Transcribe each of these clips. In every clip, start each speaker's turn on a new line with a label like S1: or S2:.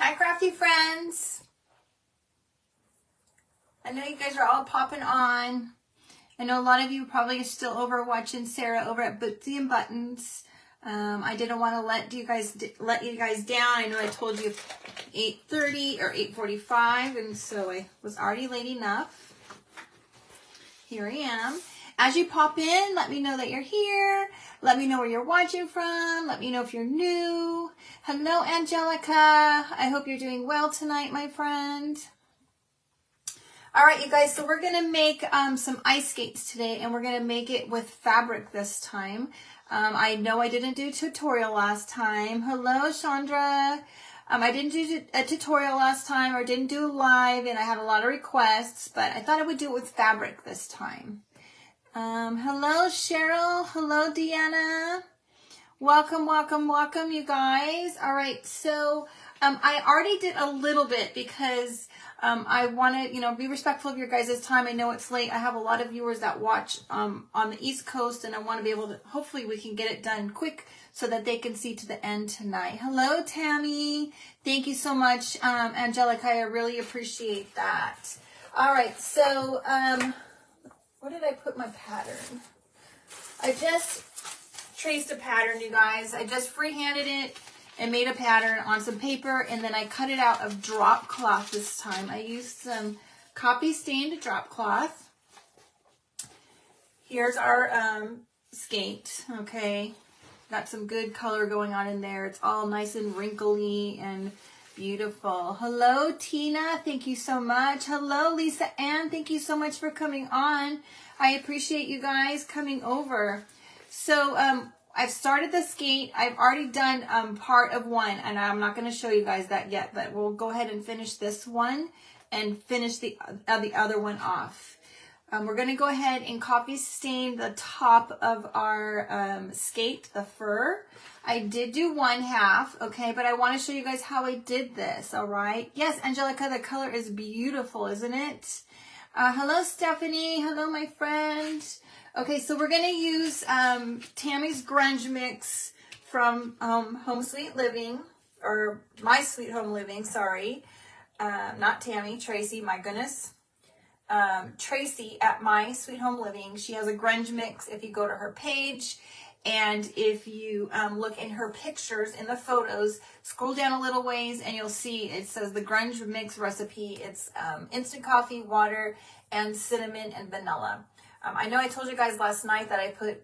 S1: Hi, crafty friends. I know you guys are all popping on. I know a lot of you probably are still over watching Sarah over at Bootsy and Buttons. I didn't want to let you guys down. I know I told you 8:30 or 8:45, and so I was already late enough. Here I am. As you pop in, let me know that you're here. Let me know where you're watching from. Let me know if you're new. Hello, Angelica. I hope you're doing well tonight, my friend. All right, you guys, so we're going to make some ice skates today, and we're going to make it with fabric this time. I know I didn't do a tutorial last time. Hello, Chandra. I didn't do a tutorial last time, or didn't do a live, and I had a lot of requests, but I thought I would do it with fabric this time. Hello, Cheryl. Hello, Deanna. Welcome, welcome, welcome, you guys. All right, so I already did a little bit because I want to, be respectful of your guys' time. I know it's late. I have a lot of viewers that watch on the East Coast, and I want to be able to, hopefully we can get it done quick so that they can see to the end tonight. Hello, Tammy. Thank you so much, Angelica. I really appreciate that. All right, so where did I put my pattern? I just traced a pattern, you guys. I just freehanded it and made a pattern on some paper, and then I cut it out of drop cloth this time. I used some copy stained drop cloth. Here's our skate, okay? Got some good color going on in there. It's all nice and wrinkly and beautiful. Hello, Tina. Thank you so much. Hello, Lisa Ann. Thank you so much for coming on. I appreciate you guys coming over. So I've started the skate. I've already done part of one, and I'm not going to show you guys that yet, but we'll go ahead and finish this one and finish the other one off. We're going to go ahead and copy stain the top of our skate, the fur. I did do one half, okay, but I want to show you guys how I did this, all right? Yes, Angelica, the color is beautiful, isn't it? Hello, Stephanie. Hello, my friend. Okay, so we're going to use Tammy's Grunge Mix from Home Sweet Living, or My Sweet Home Living, sorry. Not Tammy, Tracy, my goodness. Tracy at My Sweet Home Living. She has a grunge mix if you go to her page. And if you look in her pictures, in the photos, scroll down a little ways and you'll see it says the grunge mix recipe. It's instant coffee, water, and cinnamon and vanilla. I know I told you guys last night that I put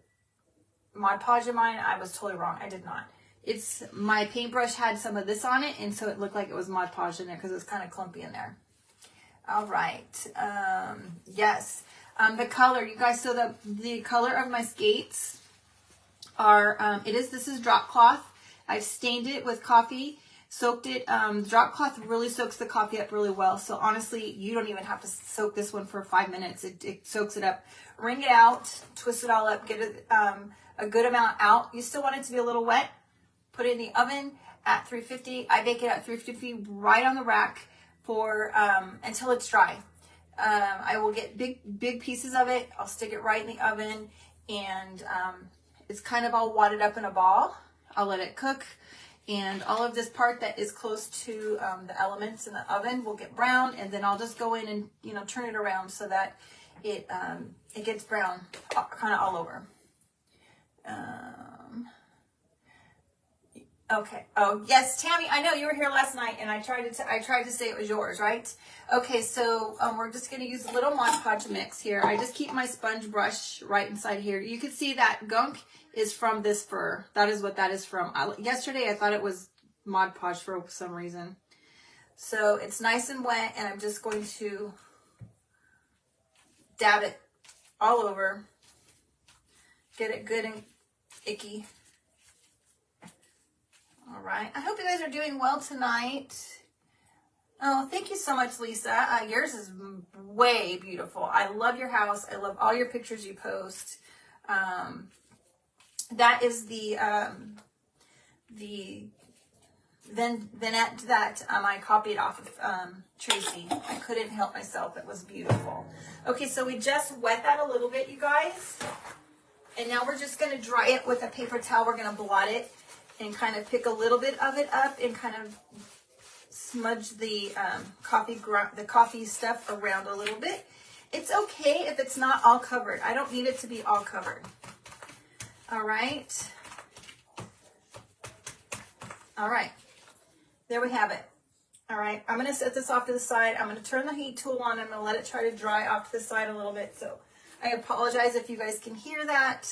S1: Mod Podge in mine. I was totally wrong. I did not. It's my paintbrush had some of this on it, and so it looked like it was Mod Podge in there because it was kind of clumpy in there. All right. Yes. The color, you guys, so the color of my skates are, this is drop cloth. I've stained it with coffee, soaked it. Drop cloth really soaks the coffee up really well. So honestly, you don't even have to soak this one for 5 minutes. It soaks it up. Wring it out, twist it all up, get it, a good amount out. You still want it to be a little wet. Put it in the oven at 350. I bake it at 350 right on the rack for until it's dry. I will get big pieces of it. I'll stick it right in the oven, and it's kind of all wadded up in a ball. I'll let it cook, and all of this part that is close to the elements in the oven will get brown, and then I'll just go in and turn it around so that it gets brown kind of all over. Okay. Oh yes, Tammy. I know you were here last night, and I tried to say it was yours, right? Okay. So we're just gonna use a little Mod Podge mix here. I just keep my sponge brush right inside here. You can see that gunk is from this fur. That is what that is from. Yesterday I thought it was Mod Podge for some reason. So it's nice and wet, and I'm just going to dab it all over. Get it good and icky. All right. I hope you guys are doing well tonight. Oh, thank you so much, Lisa. Yours is way beautiful. I love your house. I love all your pictures you post. That is the vignette that I copied off of Tracy. I couldn't help myself. It was beautiful. Okay, so we just wet that a little bit, you guys. And now we're just going to dry it with a paper towel. We're going to blot it and kind of pick a little bit of it up and kind of smudge the coffee stuff around a little bit. It's okay if it's not all covered. I don't need it to be all covered. All right. All right. There we have it. All right. I'm going to set this off to the side. I'm going to turn the heat tool on. I'm going to let it try to dry off to the side a little bit. So I apologize if you guys can hear that.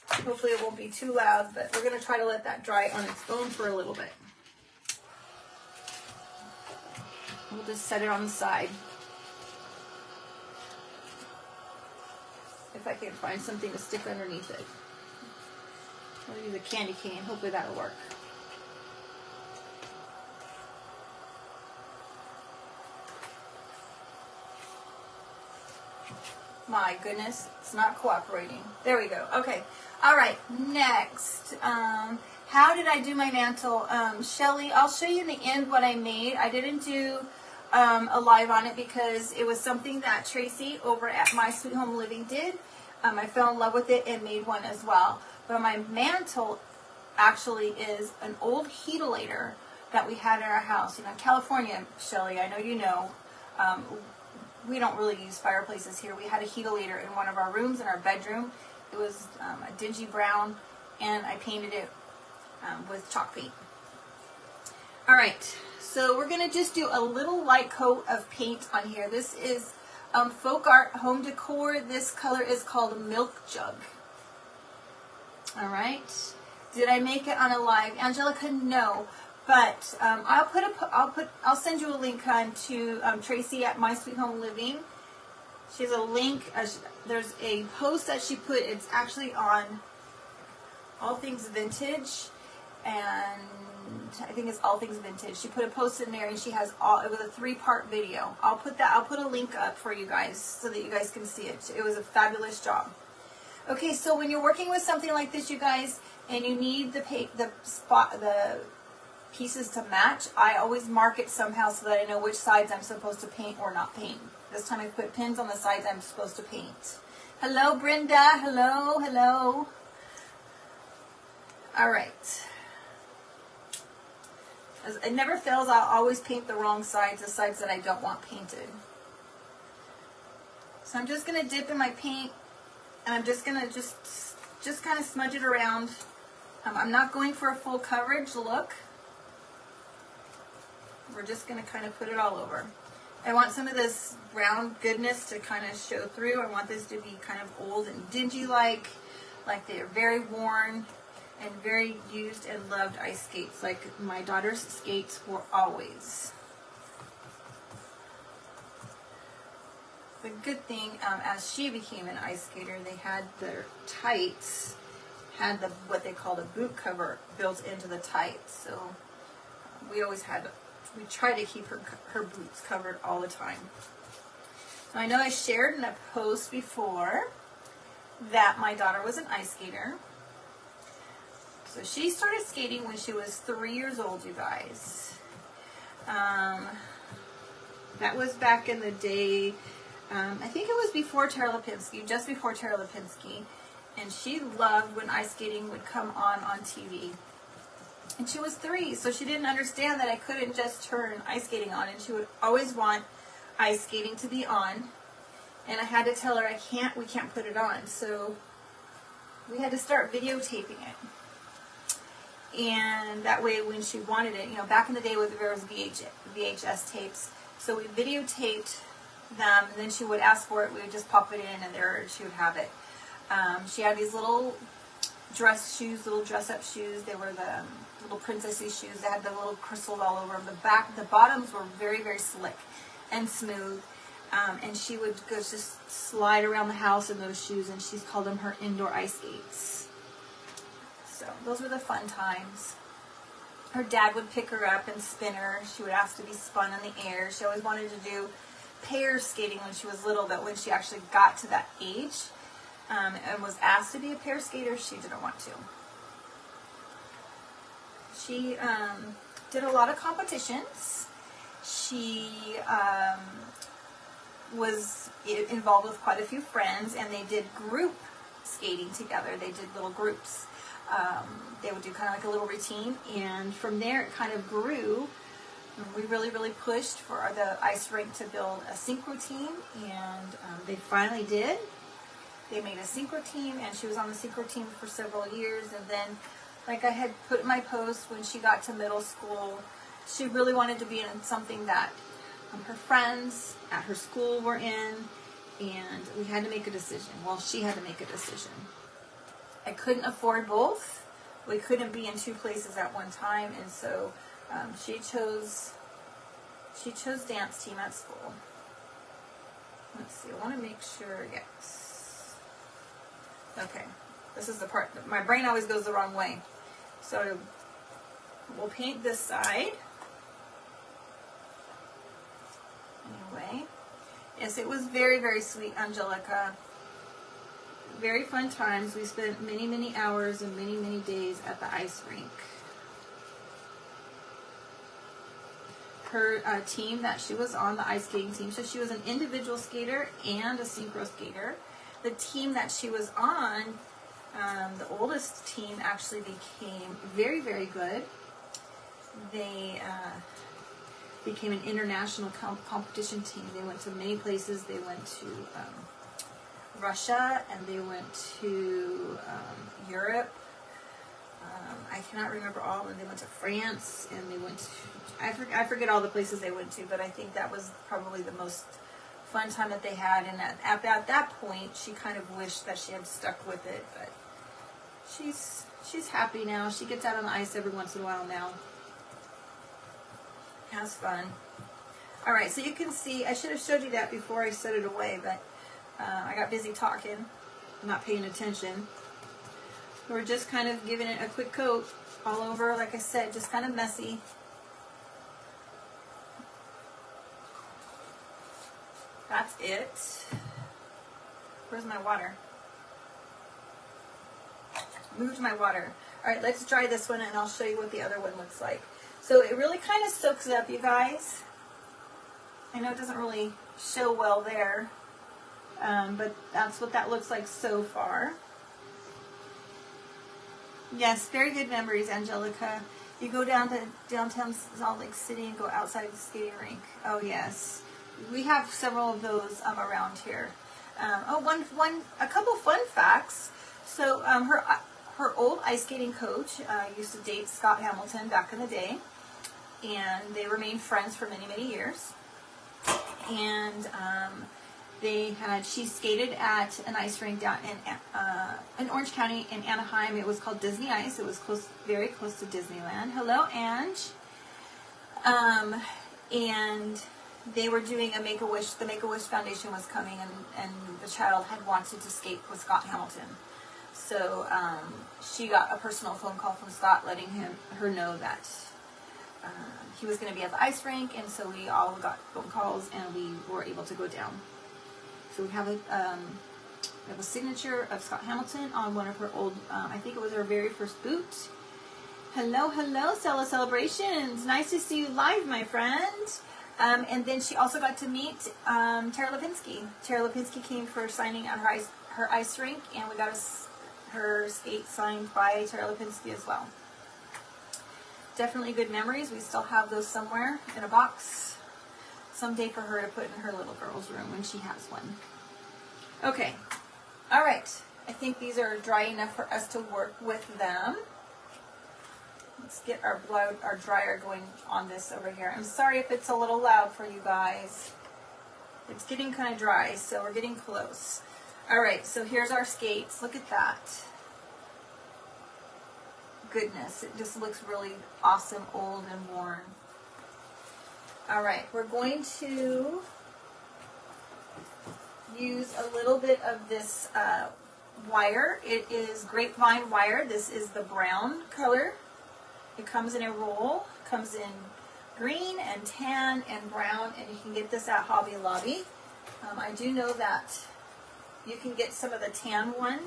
S1: Hopefully it won't be too loud, but we're going to try to let that dry on its own for a little bit. We'll just set it on the side. If I can find something to stick underneath it. I'll use a candy cane. Hopefully that'll work. My goodness, it's not cooperating. There we go. Okay. All right. Next, how did I do my mantle? Shelly, I'll show you in the end what I made. I didn't do a live on it because it was something that Tracy over at My Sweet Home Living did. I fell in love with it and made one as well. But my mantle actually is an old heatilator that we had in our house. You know, California, Shelly, I know you know, we don't really use fireplaces here. We had a heatilator in one of our rooms in our bedroom. It was a dingy brown, and I painted it with chalk paint. All right, so we're going to just do a little light coat of paint on here. This is Folk Art Home Decor. This color is called Milk Jug. All right. Did I make it on a live? Angelica, no. But I'll send you a link to Tracy at My Sweet Home Living. She has a link. There's a post that she put. It's actually on All Things Vintage, and I think it's All Things Vintage. She put a post in there, and she has it was a 3-part video. I'll put a link up for you guys so that you guys can see it. It was a fabulous job. Okay, so when you're working with something like this, you guys, and you need the pieces to match, I always mark it somehow so that I know which sides I'm supposed to paint or not paint. This time I put pins on the sides I'm supposed to paint. Hello, Brenda. Hello, hello. All right. As it never fails, I'll always paint the wrong sides, the sides that I don't want painted. So I'm just going to dip in my paint, and I'm just going to just kind of smudge it around. I'm not going for a full coverage look. We're just going to kind of put it all over. I want some of this brown goodness to kind of show through. I want this to be kind of old and dingy-like they're very worn and very used and loved ice skates, like my daughter's skates were always. The good thing, as she became an ice skater, they had their tights, had what they called a boot cover built into the tights. So we try to keep her boots covered all the time. So I know I shared in a post before that my daughter was an ice skater. So she started skating when she was 3 years old, you guys. That was back in the day. I think it was before Tara Lipinski, just before Tara Lipinski. And she loved when ice skating would come on TV. And she was 3, so she didn't understand that I couldn't just turn ice skating on, and she would always want ice skating to be on. And I had to tell her we can't put it on. So we had to start videotaping it. And that way when she wanted it, you know, back in the day with there was VHS tapes, so we videotaped them, and then she would ask for it, we would just pop it in, and there she would have it. She had these little dress up shoes. They were the little princessy shoes. They had the little crystals all over them. The bottoms were very, very slick and smooth. And she would go just slide around the house in those shoes, and she's called them her indoor ice skates. So those were the fun times. Her dad would pick her up and spin her. She would ask to be spun in the air. She always wanted to do pair skating when she was little, but when she actually got to that age and was asked to be a pair skater, she didn't want to. She did a lot of competitions. She was involved with quite a few friends, and they did group skating together. They did little groups. They would do kind of like a little routine, and from there it kind of grew. We really, really pushed for the ice rink to build a synchro team, and they finally did. They made a synchro team, and she was on the synchro team for several years. And then, like I had put in my post, when she got to middle school, she really wanted to be in something that her friends at her school were in, and we had to make a decision. Well, she had to make a decision. I couldn't afford both. We couldn't be in two places at one time, and so she chose dance team at school. Let's see, I want to make sure, yes. Okay, this is the part, my brain always goes the wrong way. So we'll paint this side. Anyway, yes, it was very, very sweet, Angelica. Very fun times. We spent many, many hours and many, many days at the ice rink. Her team that she was on, the ice skating team, so she was an individual skater and a synchro skater. The team that she was on, the oldest team, actually became very, very good. They became an international competition team. They went to many places. They went to Russia, and they went to Europe. I cannot remember all of them. They went to France, and they went to, I forget all the places they went to, but I think that was probably the most fun time that they had. And at that point, she kind of wished that she had stuck with it, but she's happy now. She gets out on the ice every once in a while now. Has fun. All right, so you can see, I should have showed you that before I set it away, but I got busy talking, not paying attention. We're just kind of giving it a quick coat all over, like I said, just kind of messy. That's it. Where's my water? Moved my water. All right, let's dry this one, and I'll show you what the other one looks like. So it really kind of soaks up, you guys. I know it doesn't really show well there, but that's what that looks like so far. Yes, very good memories, Angelica. You go down to downtown Salt Lake City and go outside the skating rink. Oh yes, we have several of those around here. A couple fun facts. So her old ice skating coach used to date Scott Hamilton back in the day, and they remained friends for many, many years. And she skated at an ice rink down in Orange County in Anaheim. It was called Disney Ice. It was very close to Disneyland. Hello, Ange. And they were doing a Make-A-Wish. The Make-A-Wish Foundation was coming, and the child had wanted to skate with Scott Hamilton. So she got a personal phone call from Scott letting her know that he was going to be at the ice rink, and so we all got phone calls, and we were able to go down. So we have a signature of Scott Hamilton on one of her old, I think it was her very first boot. Hello, hello, Stella Celebrations. Nice to see you live, my friend. And then she also got to meet Tara Lipinski. Tara Lipinski came for signing at her ice rink, and we got her skate signed by Tara Lipinski as well. Definitely good memories. We still have those somewhere in a box. Someday for her to put in her little girl's room when she has one. Okay. All right. I think these are dry enough for us to work with them. Let's get our dryer going on this over here. I'm sorry if it's a little loud for you guys. It's getting kind of dry, so we're getting close. All right, so here's our skates. Look at that. Goodness, it just looks really awesome, old and worn. All right, we're going to use a little bit of this wire. It is grapevine wire. This is the brown color. It comes in a roll. It comes in green and tan and brown, and you can get this at Hobby Lobby. I do know that you can get some of the tan one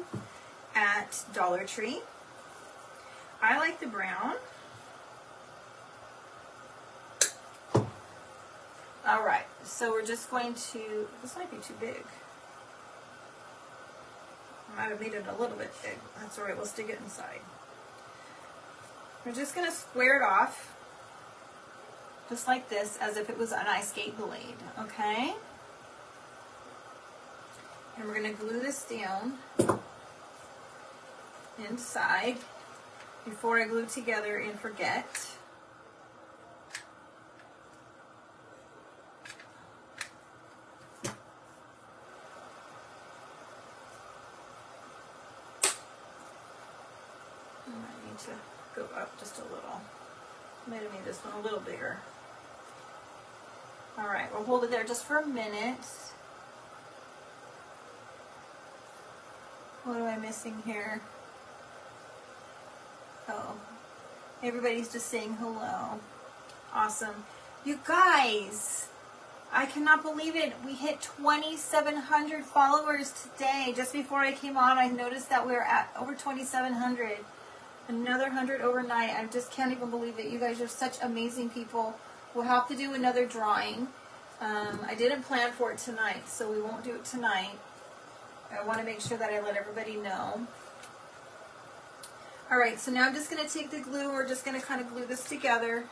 S1: at Dollar Tree. I like the brown. All right, so we're just going to, this might be too big. I might have made it a little bit big. That's all right, we'll stick it inside. We're just going to square it off, just like this, as if it was an ice skate blade, okay? And we're going to glue this down inside before I glue together and forget. I need to go up just a little. Might have made this one a little bigger. All right, we'll hold it there just for a minute. What am I missing here? Oh, everybody's just saying hello. Awesome. You guys, I cannot believe it. We hit 2,700 followers today. Just before I came on, I noticed that we were at over 2,700. Another 100 overnight. I just can't even believe it. You guys are such amazing people. We'll have to do another drawing. I didn't plan for it tonight, so we won't do it tonight. I want to make sure that I let everybody know. All right, so now I'm just going to take the glue. We're just going to kind of glue this together.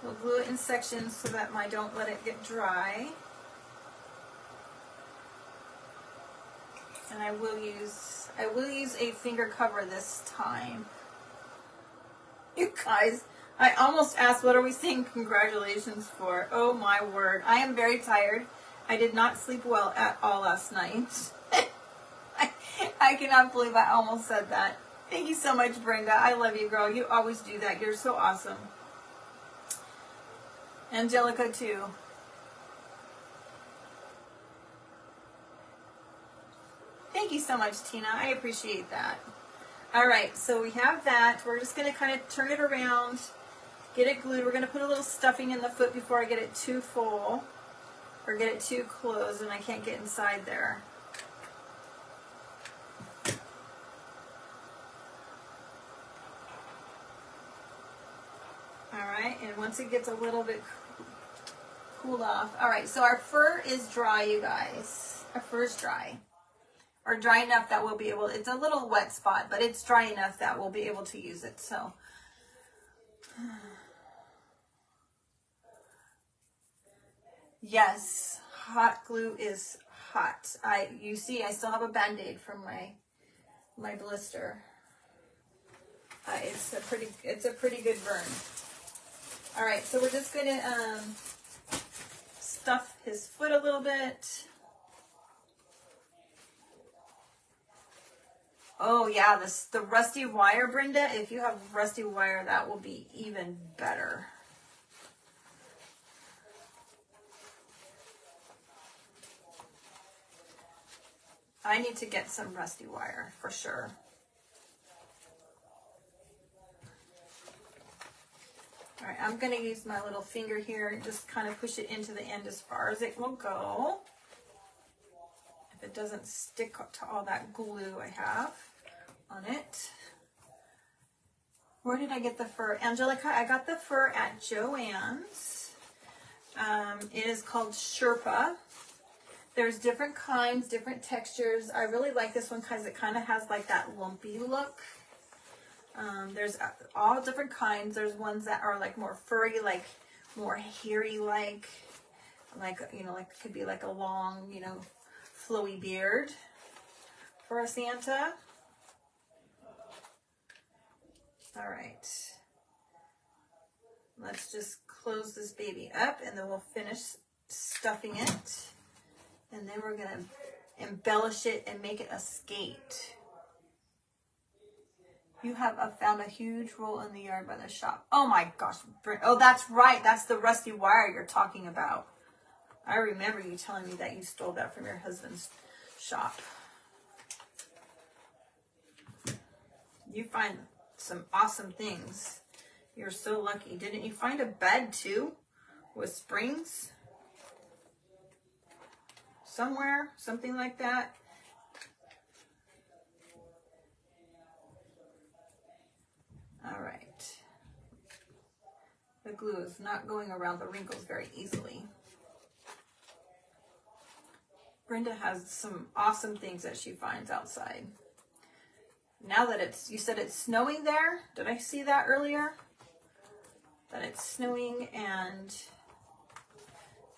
S1: We'll glue it in sections so that I don't let it get dry. And I will use a finger cover this time. You guys, I almost asked, what are we saying congratulations for? Oh my word. I am very tired. I did not sleep well at all last night. I cannot believe I almost said that. Thank you so much, Brenda. I love you, girl. You always do that. You're so awesome. Angelica, too. Thank you so much, Tina. I appreciate that. All right, so we have that. We're just going to kind of turn it around, get it glued. We're going to put a little stuffing in the foot before I get it too full or get it too closed and I can't get inside there. All right, and once it gets a little bit cooled off. All right, so our fur is dry, you guys. Our fur is dry. Or dry enough that we'll be able, it's a little wet spot, but it's dry enough that we'll be able to use it, so. Yes, hot glue is hot. You see, I still have a Band-Aid from my blister. It's a pretty good burn. All right, so we're just gonna stuff his foot a little bit. Oh yeah, the rusty wire, Brenda. If you have rusty wire, that will be even better. I need to get some rusty wire for sure. All right, I'm gonna use my little finger here and just kind of push it into the end as far as it will go. If it doesn't stick to all that glue I have on it. Where did I get the fur? Angelica, I got the fur at Joann's. It is called Sherpa. There's different kinds, different textures. I really like this one because it kind of has like that lumpy look. There's all different kinds. There's ones that are like more furry, like more hairy, like you know, like could be like a long, you know, flowy beard for a Santa. All right. Let's just close this baby up and then we'll finish stuffing it. And then we're gonna embellish it and make it a skate. You have found a huge roll in the yard by the shop. Oh my gosh. Oh, that's right. That's the rusty wire you're talking about. I remember you telling me that you stole that from your husband's shop. You find some awesome things. You're so lucky. Didn't you find a bed too with springs? Somewhere, something like that. All right. The glue is not going around the wrinkles very easily. Brenda has some awesome things that she finds outside. Now that you said it's snowing there. Did I see that earlier? That it's snowing, and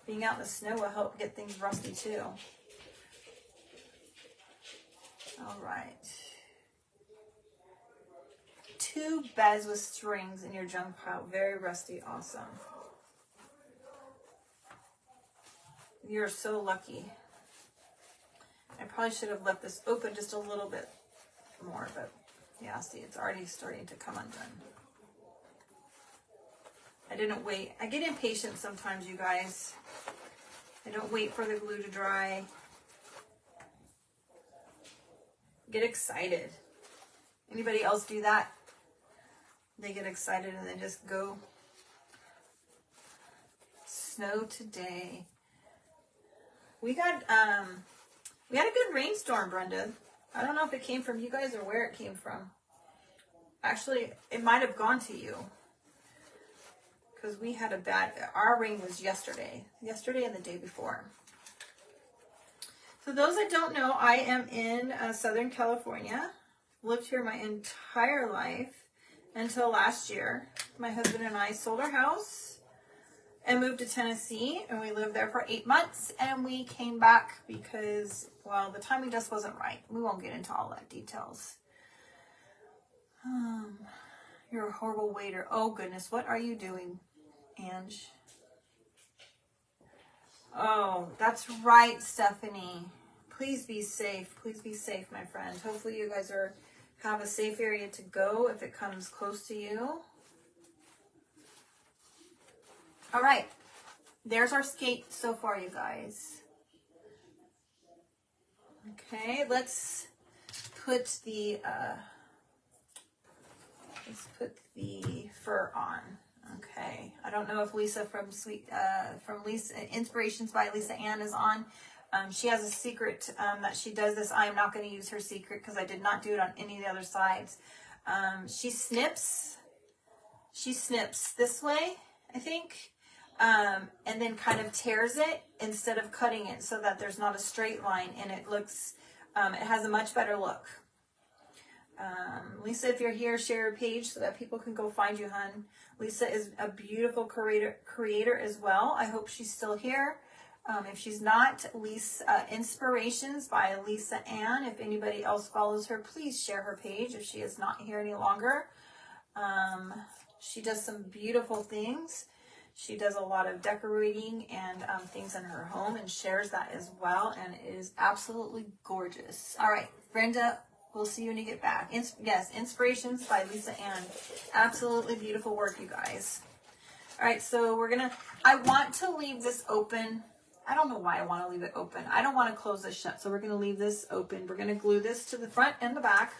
S1: being out in the snow will help get things rusty too. All right. 2 beds with strings in your junk pile. Very rusty. Awesome. You're so lucky. I probably should have left this open just a little bit more, but yeah, see, it's already starting to come undone. I didn't wait. I get impatient sometimes, you guys. I don't wait for the glue to dry. Get excited. Anybody else do that? They get excited and then just go. Snow today. We had a good rainstorm, Brenda. I don't know if it came from you guys or where it came from. Actually, it might have gone to you. Because we had our rain was yesterday and the day before. So those that don't know, I am in Southern California. Lived here my entire life until last year. My husband and I sold our house and moved to Tennessee, and we lived there for 8 months, and we came back because, well, the timing just wasn't right. We won't get into all that details. You're a horrible waiter. Oh goodness, what are you doing, Ange? Oh, that's right, Stephanie. Please be safe. Please be safe, my friend. Hopefully you guys have a safe area to go if it comes close to you. All right. There's our skate so far, you guys. Okay, let's put the fur on. Okay, I don't know if Lisa from Lisa Inspirations by Lisa Ann is on. She has a secret that she does this. I'm not going to use her secret because I did not do it on any of the other sides. She snips this way, I think, and then kind of tears it instead of cutting it so that there's not a straight line, and it looks, it has a much better look. Lisa, if you're here, share your page so that people can go find you, hun. Lisa is a beautiful creator as well. I hope she's still here. If she's not, Lisa Inspirations by Lisa Ann. If anybody else follows her, please share her page if she is not here any longer. She does some beautiful things. She does a lot of decorating and things in her home and shares that as well. And it is absolutely gorgeous. All right, Brenda, we'll see you when you get back. Yes, Inspirations by Lisa Ann. Absolutely beautiful work, you guys. All right, so I want to leave this open. I don't know why I want to leave it open. I don't want to close this shut, so we're going to leave this open. We're going to glue this to the front and the back.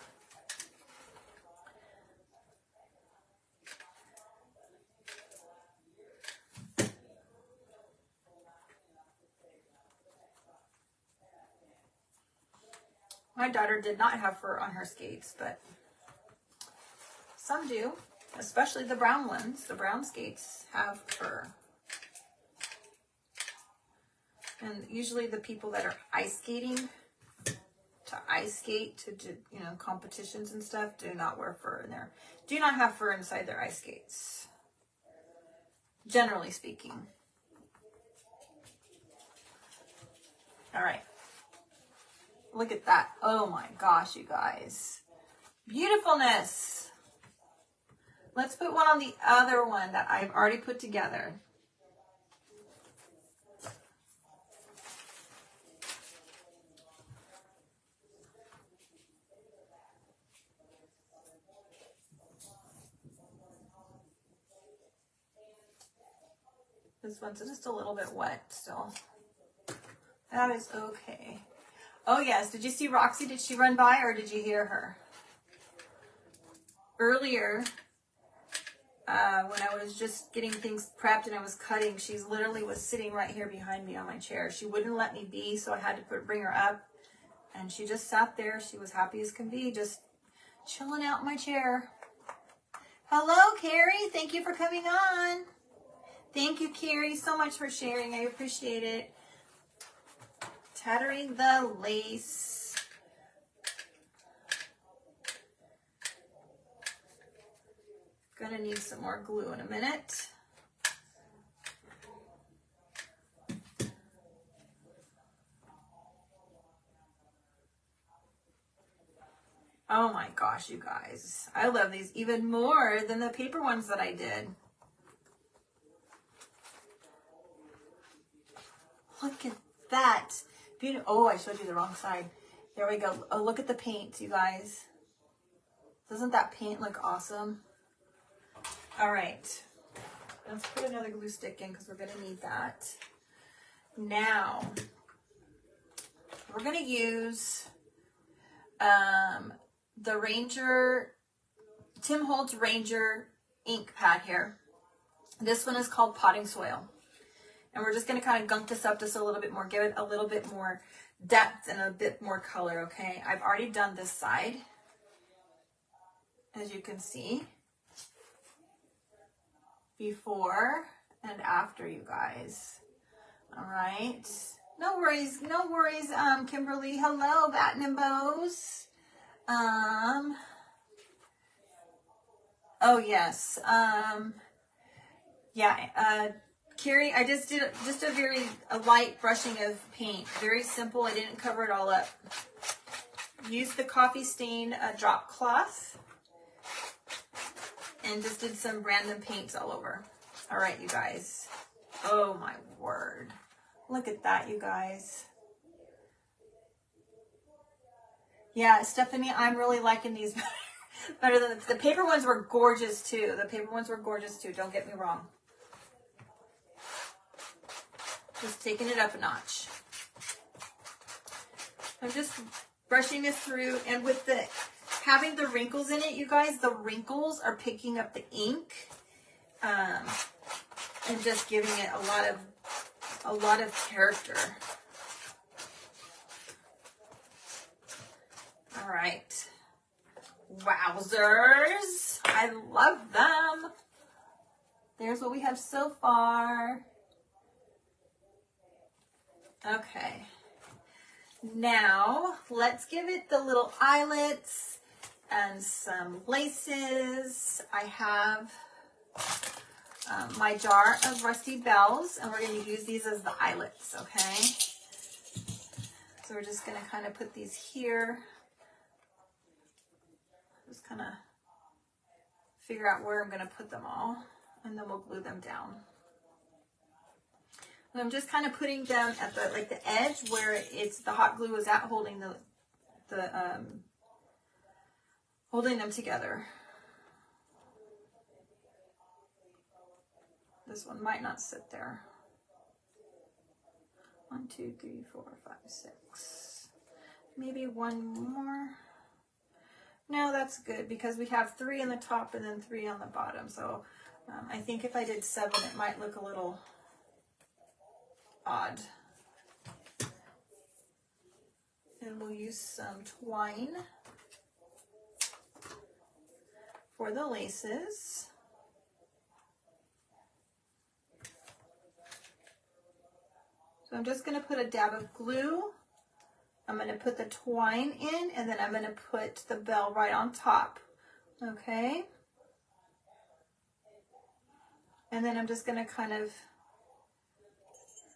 S1: My daughter did not have fur on her skates, but some do, especially the brown ones. The brown skates have fur. And usually the people that are ice skating, to ice skate, to do, competitions and stuff, do not wear fur in there. Do not have fur inside their ice skates, generally speaking. All right. Look at that. Oh my gosh, you guys. Beautifulness. Let's put one on the other one that I've already put together. This one's just a little bit wet still. That is okay. Oh yes, did you see Roxy? Did she run by or did you hear her? Earlier, when I was just getting things prepped and I was cutting, she literally was sitting right here behind me on my chair. She wouldn't let me be, so I had to bring her up. And she just sat there. She was happy as can be, just chilling out in my chair. Hello, Carrie. Thank you for coming on. Thank you, Carrie, so much for sharing. I appreciate it. tattering the lace. Gonna need some more glue in a minute. Oh my gosh, you guys. I love these even more than the paper ones that I did. Look at that. Beautiful. Oh, I showed you the wrong side. There we go. Oh, look at the paint, you guys. Doesn't that paint look awesome? All right. Let's put another glue stick in because we're going to need that. Now, we're going to use the Ranger, Tim Holtz Ranger ink pad here. This one is called Potting Soil. And we're just going to kind of gunk this up just a little bit more, give it a little bit more depth and a bit more color, okay? I've already done this side, as you can see, before and after, you guys. All right. No worries, Kimberly. Hello, Batten and Bows. Oh yes. Carrie, I just did a light brushing of paint. Very simple. I didn't cover it all up. Used the coffee stain drop cloth and just did some random paints all over. All right, you guys. Oh my word. Look at that, you guys. Yeah, Stephanie, I'm really liking these better than the paper ones were gorgeous too. The paper ones were gorgeous too. Don't get me wrong. Just taking it up a notch. I'm just brushing this through, and with the having the wrinkles in it, you guys, the wrinkles are picking up the ink, and just giving it a lot of character. All right. Wowzers. I love them. There's what we have so far. Okay. Now, let's give it the little eyelets and some laces. I have my jar of Rusty Bells, and we're going to use these as the eyelets, okay? So we're just going to kind of put these here. Just kind of figure out where I'm going to put them all, and then we'll glue them down. And I'm just kind of putting them at the edge where it's the hot glue is at, holding holding them together. This one might not sit there. 1, 2, 3, 4, 5, 6. Maybe one more. No, that's good because we have 3 on the top and then 3 on the bottom. So I think if I did 7, it might look a little odd. And we'll use some twine for the laces. So I'm just going to put a dab of glue. I'm going to put the twine in, and then I'm going to put the bell right on top. Okay? And then I'm just going to kind of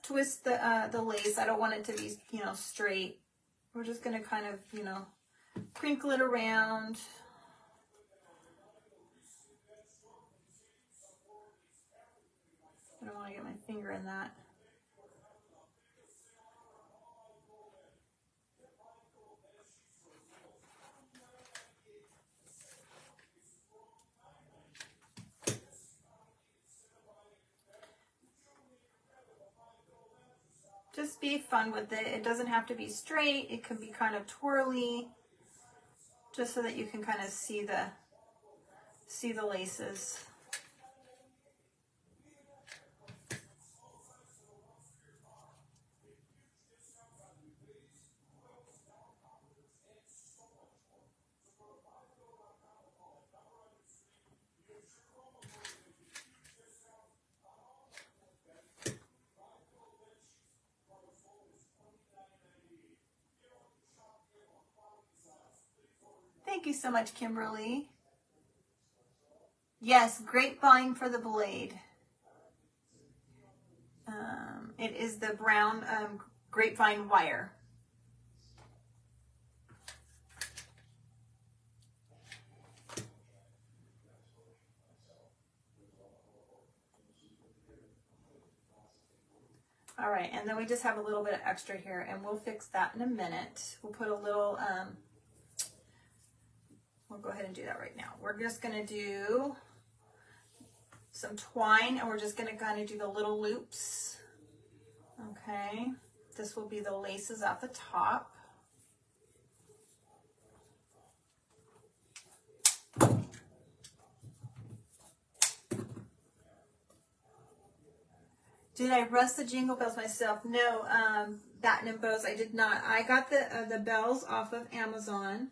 S1: twist the lace. I don't want it to be, straight. We're just going to kind of, crinkle it around. I don't want to get my finger in that. Just be fun with it. It doesn't have to be straight. It can be kind of twirly, just so that you can kind of see the laces. Thank you so much, Kimberly. Yes, grapevine for the blade. It is the brown grapevine wire. All right, and then we just have a little bit of extra here, and we'll fix that in a minute. We'll put a little, we'll go ahead and do that right now. We're just gonna do some twine, and we're just gonna kind of do the little loops. Okay, this will be the laces at the top. Did I rust the jingle bells myself? No, Batten and Bows, I did not. I got the bells off of Amazon.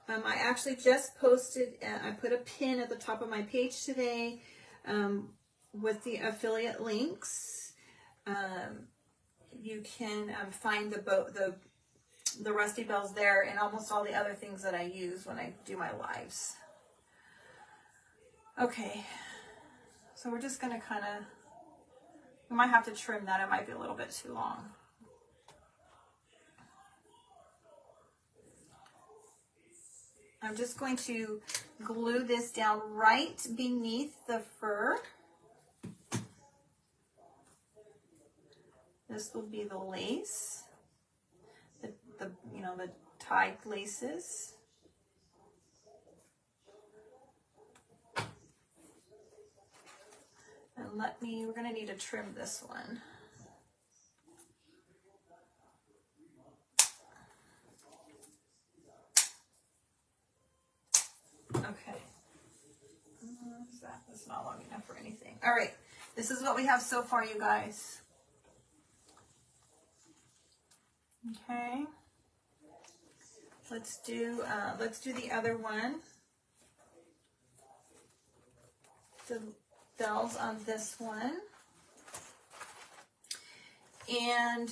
S1: I actually just posted, I put a pin at the top of my page today with the affiliate links. You can find the Rusty Bells there and almost all the other things that I use when I do my lives. Okay, so we're just gonna kind of, we might have to trim that. It might be a little bit too long. I'm just going to glue this down right beneath the fur. This will be the lace, the tied laces. And we're gonna need to trim this one. Okay. That's not long enough for anything. All right, this is what we have so far, you guys. Okay. Let's do the other one. The bells on this one. And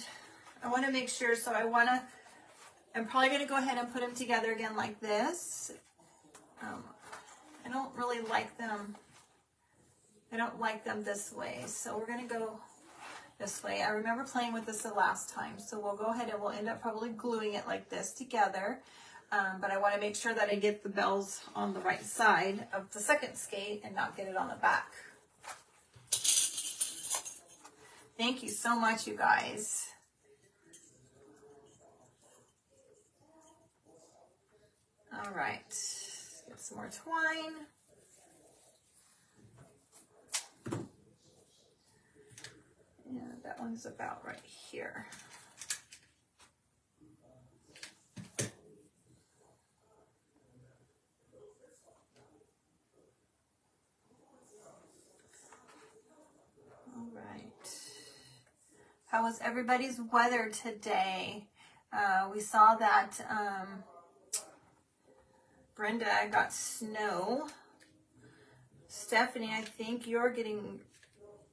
S1: I want to make sure, so I'm probably going to go ahead and put them together again like this. I don't really like them. I don't like them this way, so we're going to go this way. I remember playing with this the last time, so we'll go ahead and we'll end up probably gluing it like this together. But I want to make sure that I get the bells on the right side of the second skate and not get it on the back. Thank you so much, you guys. All right, let's get some more twine. Yeah, that one's about right here. All right. How was everybody's weather today? We saw that Brenda got snow. Stephanie, I think you're getting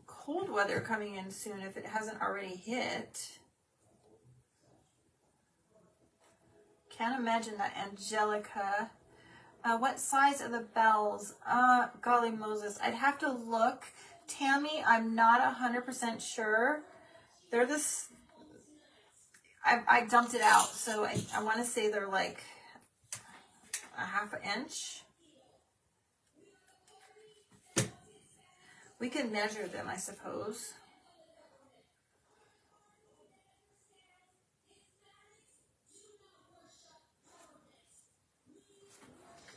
S1: cold weather coming in soon if it hasn't already hit. Can't imagine that. Angelica. What size are the bells? Golly Moses, I'd have to look. Tammy, I'm not 100% sure. They're this, I dumped it out, so I want to say they're like a ½ inch. We can measure them, I suppose.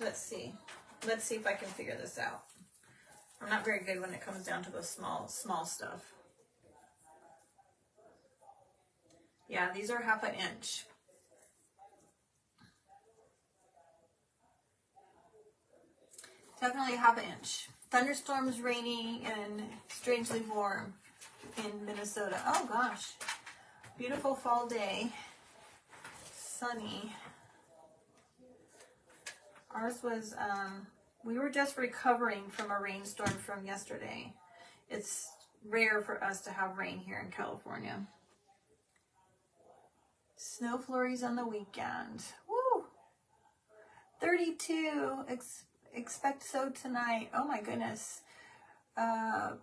S1: Let's see. Let's see if I can figure this out. I'm not very good when it comes down to the small stuff. Yeah, these are ½ inch. Definitely ½ inch. Thunderstorms, rainy, and strangely warm in Minnesota. Oh gosh. Beautiful fall day. Sunny. Ours was, we were just recovering from a rainstorm from yesterday. It's rare for us to have rain here in California. Snow flurries on the weekend. Woo! 32. Expect so tonight. Oh my goodness. Pomeroy.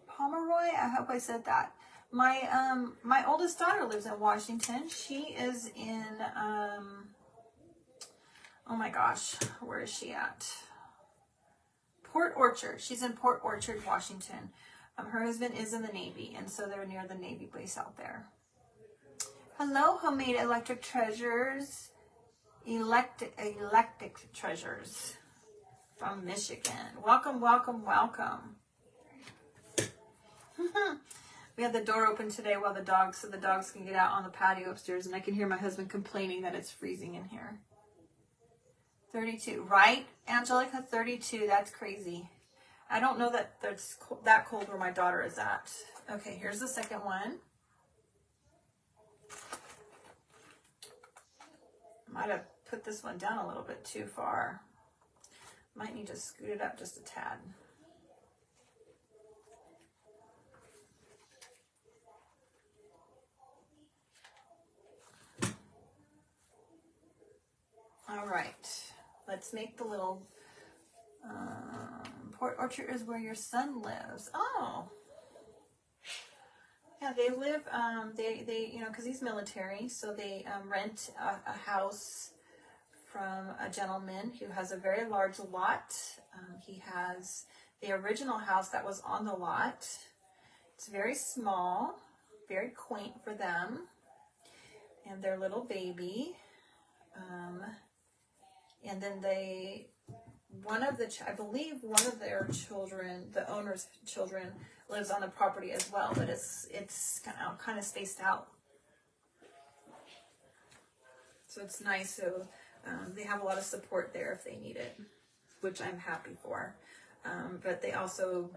S1: I hope I said that. My oldest daughter lives in Washington. She is in oh my gosh, where is she at? Port Orchard. She's in Port Orchard, Washington. Her husband is in the Navy, and so they're near the Navy base out there. Hello, Homemade Electric Treasures. Electric Treasures from Michigan. Welcome, welcome, welcome. We had the door open today while so the dogs can get out on the patio upstairs, and I can hear my husband complaining that it's freezing in here. 32, right, Angelica? 32, that's crazy. I don't know that that's that cold where my daughter is at. Okay, here's the second one. Might have put this one down a little bit too far. Might need to scoot it up just a tad. All right, let's make the little Port Orchard is where your son lives. Oh, yeah, they live. They you know, because he's military, so they rent a house from a gentleman who has a very large lot. He has the original house that was on the lot. It's very small, very quaint for them and their little baby. And then I believe one of their children, the owner's children, lives on the property as well, but it's kind of spaced out. So it's nice. So they have a lot of support there if they need it, which I'm happy for. But they also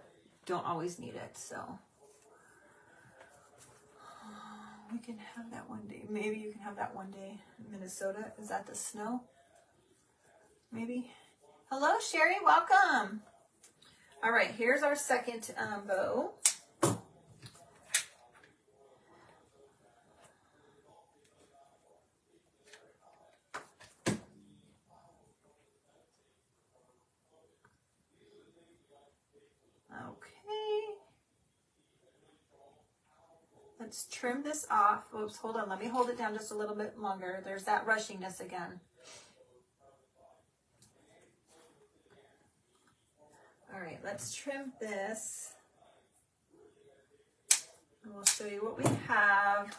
S1: don't always need it. So we can have that one day. Maybe you can have that one day in Minnesota. Is that the snow? Maybe. Hello, Sherry. Welcome. All right, here's our second bow. Okay. Let's trim this off. Oops, hold on. Let me hold it down just a little bit longer. There's that rushingness again. All right, let's trim this. And we'll show you what we have.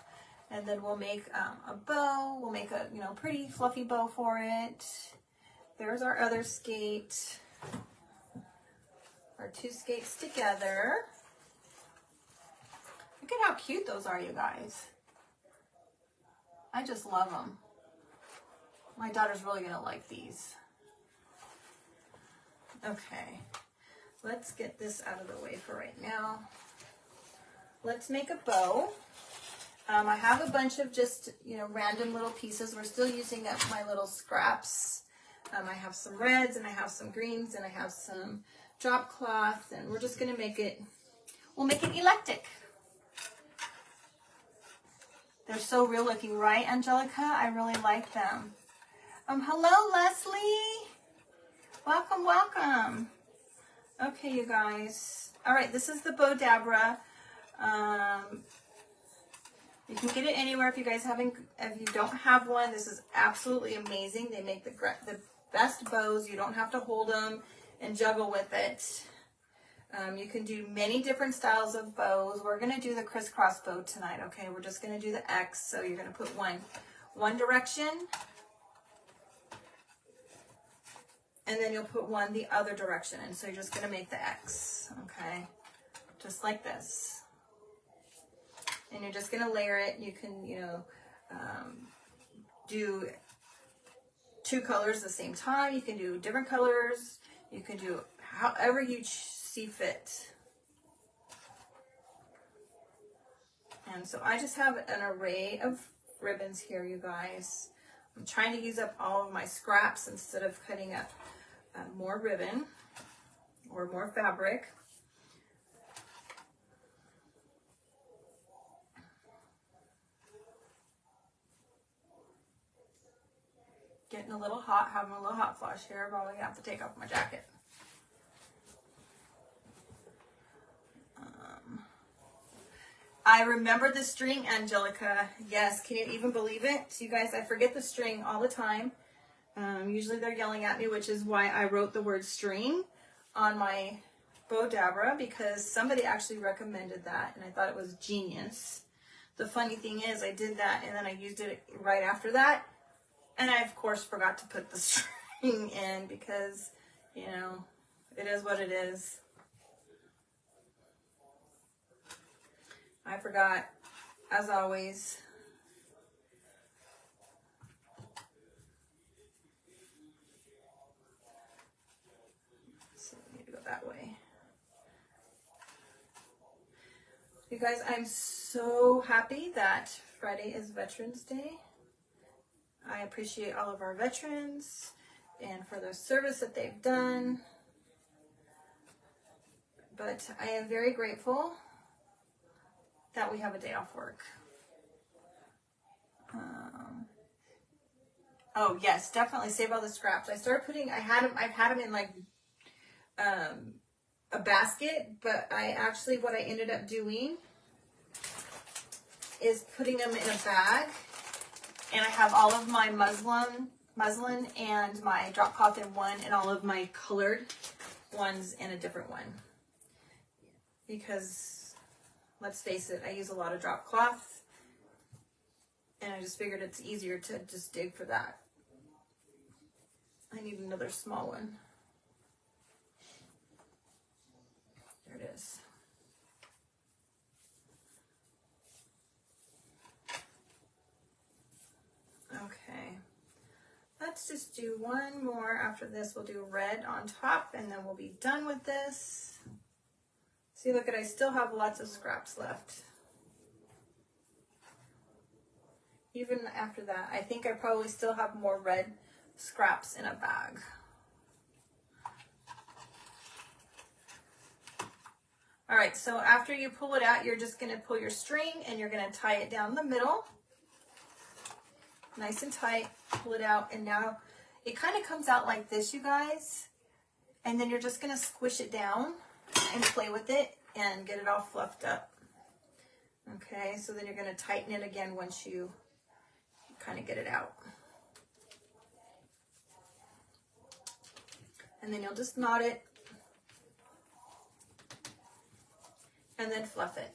S1: And then we'll make a bow. We'll make a pretty fluffy bow for it. There's our other skate. Our two skates together. Look at how cute those are, you guys. I just love them. My daughter's really gonna like these. Okay, let's get this out of the way for right now. Let's make a bow. I have a bunch of just, random little pieces. We're still using up my little scraps. I have some reds and I have some greens and I have some drop cloth, and we're just gonna we'll make it electric. They're so real looking, right, Angelica? I really like them. Hello, Leslie. Welcome, welcome. Okay, you guys. All right, this is the Bodabra. You can get it anywhere if you don't have one. This is absolutely amazing. They make the best bows. You don't have to hold them and juggle with it. You can do many different styles of bows. We're going to do the crisscross bow tonight, okay? We're just going to do the X. So you're going to put one direction, and then you'll put one the other direction. And so you're just going to make the X, okay? Just like this. And you're just going to layer it. You can, do two colors at the same time. You can do different colors. You can do however you see fit. And so I just have an array of ribbons here, you guys. I'm trying to use up all of my scraps instead of cutting up more ribbon or more fabric. Getting a little hot, having a little hot flush here. Probably have to take off my jacket. I remember the string, Angelica. Yes, can you even believe it? You guys, I forget the string all the time. Usually they're yelling at me, which is why I wrote the word string on my Bodabra, because somebody actually recommended that, and I thought it was genius. The funny thing is, I did that, and then I used it right after that, and I, of course, forgot to put the string in because, you know, it is what it is. I forgot, as always. So we need to go that way. You guys, I'm so happy that Friday is Veterans Day. I appreciate all of our veterans and for the service that they've done. But I am very grateful that we have a day off work. Oh yes, definitely save all the scraps. I started putting, I've had them in like a basket, but what I ended up doing is putting them in a bag, and I have all of my muslin and my drop cloth in one, and all of my colored ones in a different one. Because let's face it, I use a lot of drop cloth, and I just figured it's easier to just dig for that. I need another small one. There it is. Okay. Let's just do one more. After this, we'll do red on top, and then we'll be done with this. See, look at, I still have lots of scraps left. Even after that, I think I probably still have more red scraps in a bag. All right, so after you pull it out, you're just gonna pull your string and you're gonna tie it down the middle. Nice and tight, pull it out, and now it kind of comes out like this, you guys. And then you're just gonna squish it down and play with it and get it all fluffed up. Okay, so then you're gonna tighten it again once you kind of get it out. And then you'll just knot it and then fluff it.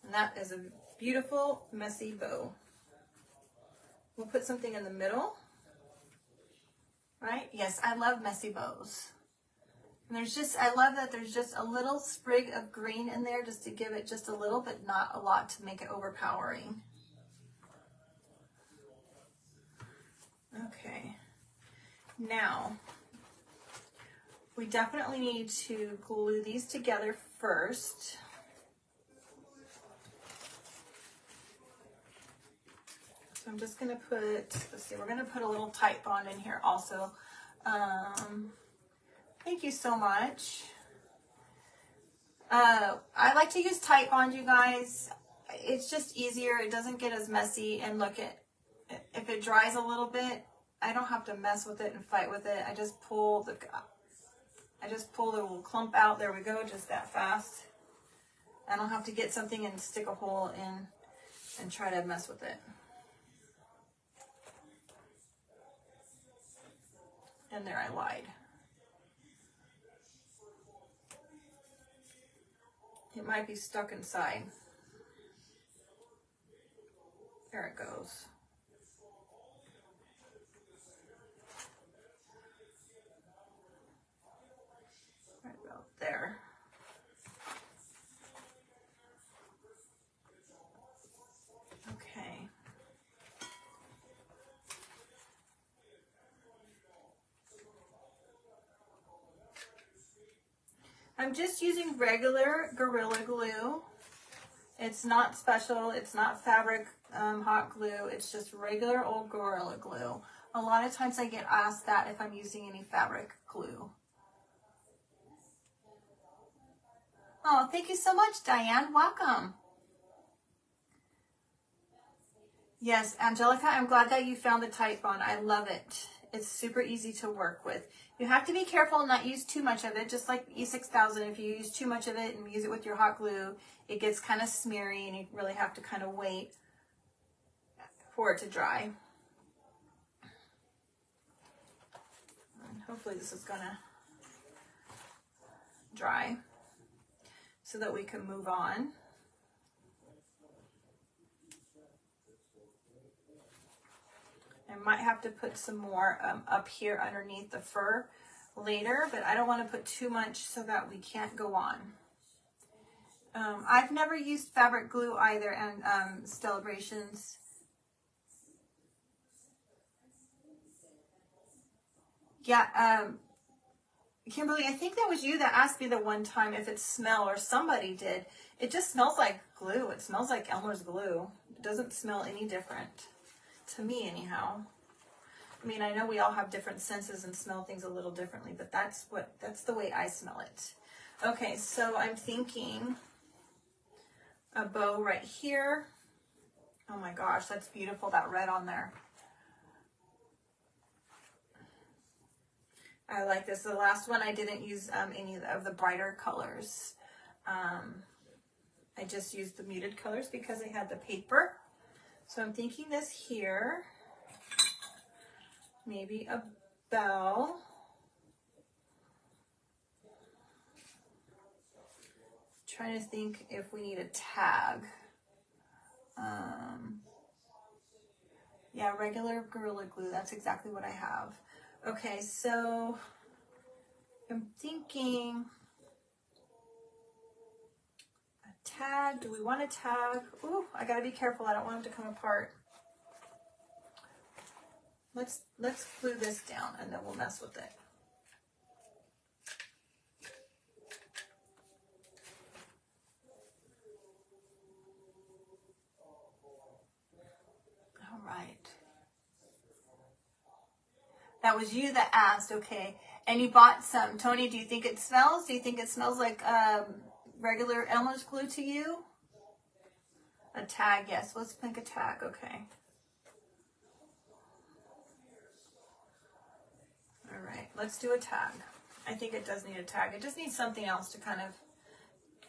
S1: And that is a beautiful, messy bow. We'll put something in the middle, right? Yes, I love messy bows. And there's just, I love that there's just a little sprig of green in there just to give it just a little, but not a lot to make it overpowering. Okay. Now, we definitely need to glue these together first. So I'm just gonna put, let's see, we're gonna put a little Titebond in here also. Thank you so much. I like to use Titebond, you guys. It's just easier. It doesn't get as messy. And look, if it dries a little bit, I don't have to mess with it and fight with it. I just pull the little clump out. There we go, just that fast. I don't have to get something and stick a hole in and try to mess with it. And there, I lied. It might be stuck inside. There it goes. Right about there. Okay. I'm just using regular Gorilla Glue. It's not special, it's not fabric hot glue, it's just regular old Gorilla Glue. A lot of times I get asked that if I'm using any fabric glue. Oh, thank you so much, Diane, welcome. Yes, Angelica, I'm glad that you found the Titebond. I love it. It's super easy to work with. You have to be careful and not use too much of it, just like E6000. If you use too much of it and use it with your hot glue, it gets kind of smeary and you really have to kind of wait for it to dry. And hopefully this is gonna dry so that we can move on. I might have to put some more up here underneath the fur later, but I don't want to put too much so that we can't go on. I've never used fabric glue either, and Celebrations. Yeah, Kimberly, I think that was you that asked me the one time if it smelled, or somebody did. It just smells like glue. It smells like Elmer's glue. It doesn't smell any different. To me, anyhow. I mean, I know we all have different senses and smell things a little differently, but that's the way I smell it. Okay, so I'm thinking a bow right here. Oh my gosh, that's beautiful, that red on there. I like this. The last one I didn't use any of the brighter colors. I just used the muted colors because I had the paper. So I'm thinking this here, maybe a bell. Trying to think if we need a tag. Yeah, regular Gorilla Glue. That's exactly what I have. Okay, so I'm thinking a tag. Do we want a tag? Ooh, I gotta be careful. I don't want them to come apart. Let's glue this down and then we'll mess with it. All right. That was you that asked, okay. And you bought some. Tony, do you think it smells? Do you think it smells like regular Elmer's glue to you? A tag, yes. Let's make a tag, okay. All right, let's do a tag. I think it does need a tag. It just needs something else to kind of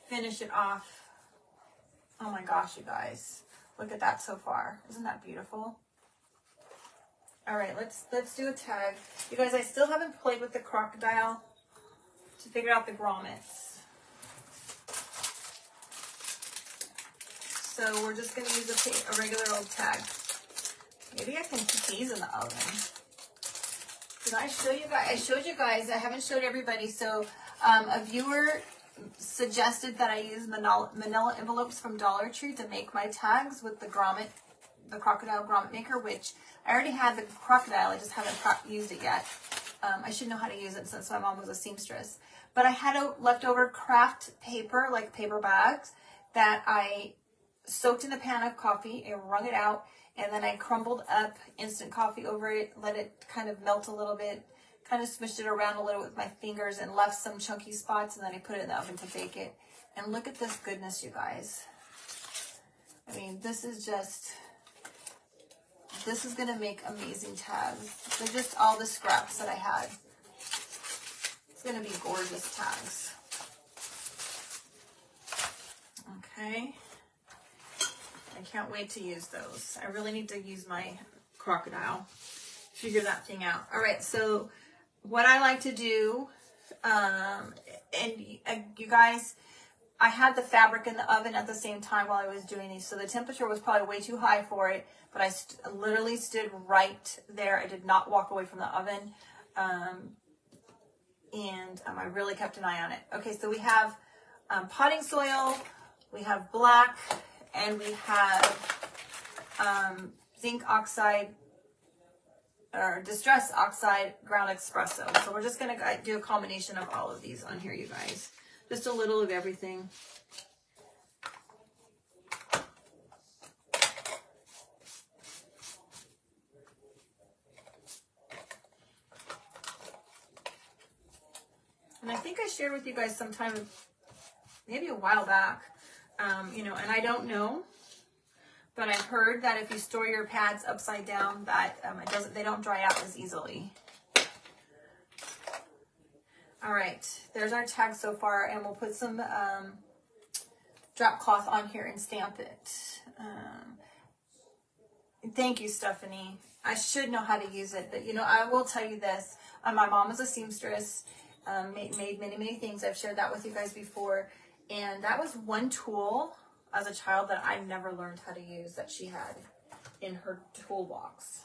S1: finish it off. Oh my gosh, you guys. Look at that so far. Isn't that beautiful? All right, let's do a tag. You guys, I still haven't played with the crocodile to figure out the grommets. So we're just going to use a regular old tag. Maybe I can put these in the oven. Did I show you guys? I showed you guys. I haven't showed everybody. So a viewer suggested that I use manila envelopes from Dollar Tree to make my tags with the grommet, the crocodile grommet maker, which I already had the crocodile. I just haven't used it yet. I should know how to use it since my mom was a seamstress. But I had a leftover craft paper, like paper bags, that I soaked in a pan of coffee and wrung it out. And then I crumbled up instant coffee over it, let it kind of melt a little bit, kind of smushed it around a little with my fingers and left some chunky spots, and then I put it in the oven to bake it. And look at this goodness, you guys. I mean, this is going to make amazing tags. They're just all the scraps that I had. It's going to be gorgeous tags. Okay. I can't wait to use those. I really need to use my crocodile. Figure that thing out. All right, so what I like to do, and you guys, I had the fabric in the oven at the same time while I was doing these, so the temperature was probably way too high for it, but I literally stood right there. I did not walk away from the oven, and I really kept an eye on it. Okay, so we have potting soil, we have black, and we have zinc oxide, or distress oxide ground espresso. So we're just going to do a combination of all of these on here, you guys. Just a little of everything. And I think I shared with you guys sometime, maybe a while back, you know, and I don't know, but I've heard that if you store your pads upside down, that they don't dry out as easily. All right, there's our tag so far, and we'll put some drop cloth on here and stamp it. Thank you, Stephanie. I should know how to use it, but you know, I will tell you this. My mom was a seamstress, made many things. I've shared that with you guys before, and that was one tool as a child that I never learned how to use that she had in her toolbox.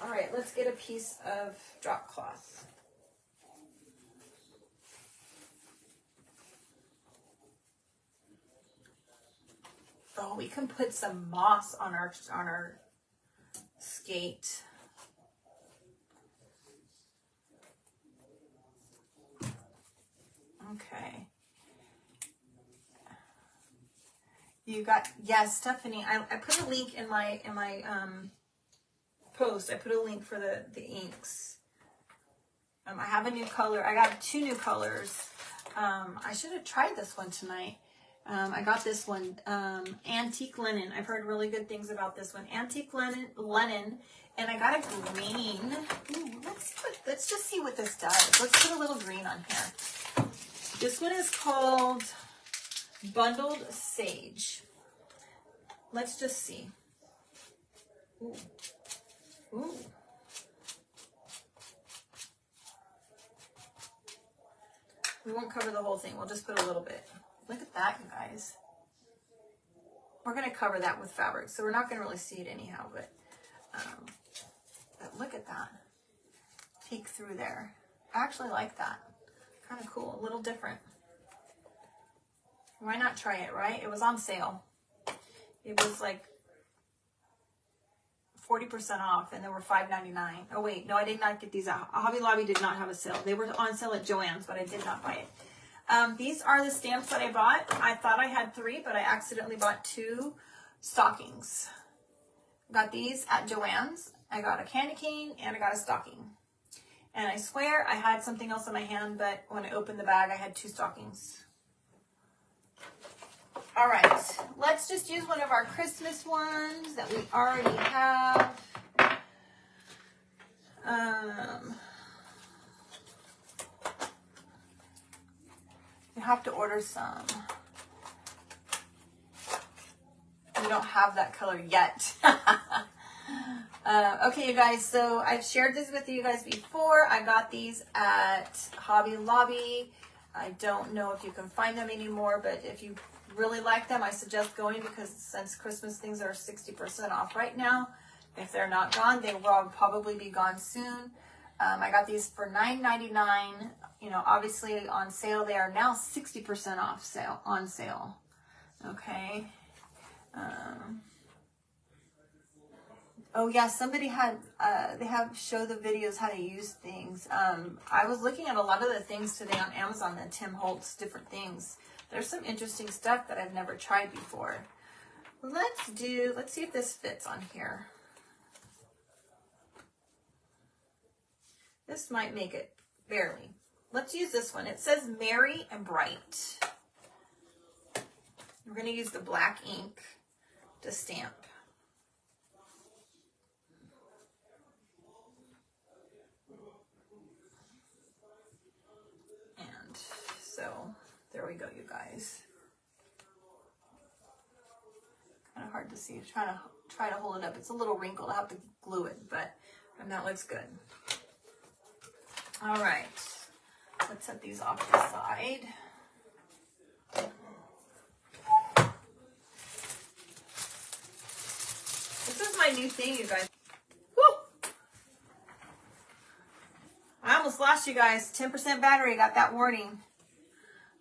S1: All right, let's get a piece of drop cloth. Oh, we can put some moss on our skate. Okay. You got, yes, Stephanie. I put a link in my post. I put a link for the inks. I have a new color. I got 2 new colors. I should have tried this one tonight. I got this one, Antique Linen. I've heard really good things about this one. Antique Linen, and I got a green. Ooh, let's just see what this does. Let's put a little green on here. This one is called Bundled Sage. Let's just see. Ooh. Ooh. We won't cover the whole thing. We'll just put a little bit. Look at that, you guys. We're going to cover that with fabric, so we're not going to really see it anyhow, but look at that. Peek through there. I actually like that. Kind of cool, a little different. Why not try it, right? It was on sale. It was like 40% off, and they were $5.99. Oh wait, no, I did not get these out. Hobby Lobby did not have a sale. They were on sale at Joann's, but I did not buy it. These are the stamps that I bought. I thought I had 3, but I accidentally bought 2 stockings. Got these at Joann's. I got a candy cane and I got a stocking. And I swear I had something else in my hand, but when I opened the bag, I had 2 stockings. All right, let's just use one of our Christmas ones that we already have. You have to order some. We don't have that color yet. Okay, you guys, so I've shared this with you guys before. I got these at Hobby Lobby. I don't know if you can find them anymore, but if you really like them, I suggest going, because since Christmas things are 60% off right now. If they're not gone, they will probably be gone soon. I got these for $9.99. You know, obviously on sale, they are now 60% off on sale. Okay. Oh yeah, somebody had, they have show the videos how to use things. I was looking at a lot of the things today on Amazon, the Tim Holtz different things. There's some interesting stuff that I've never tried before. Let's see if this fits on here. This might make it, barely. Let's use this one. It says Merry and Bright. We're going to use the black ink to stamp. And so there we go, you guys. Kind of hard to see. I'm try to hold it up. It's a little wrinkled. I'll have to glue it, and that looks good. All right, let's set these off to the side. This is my new thing, you guys. Woo! I almost lost you guys. 10% battery, got that warning.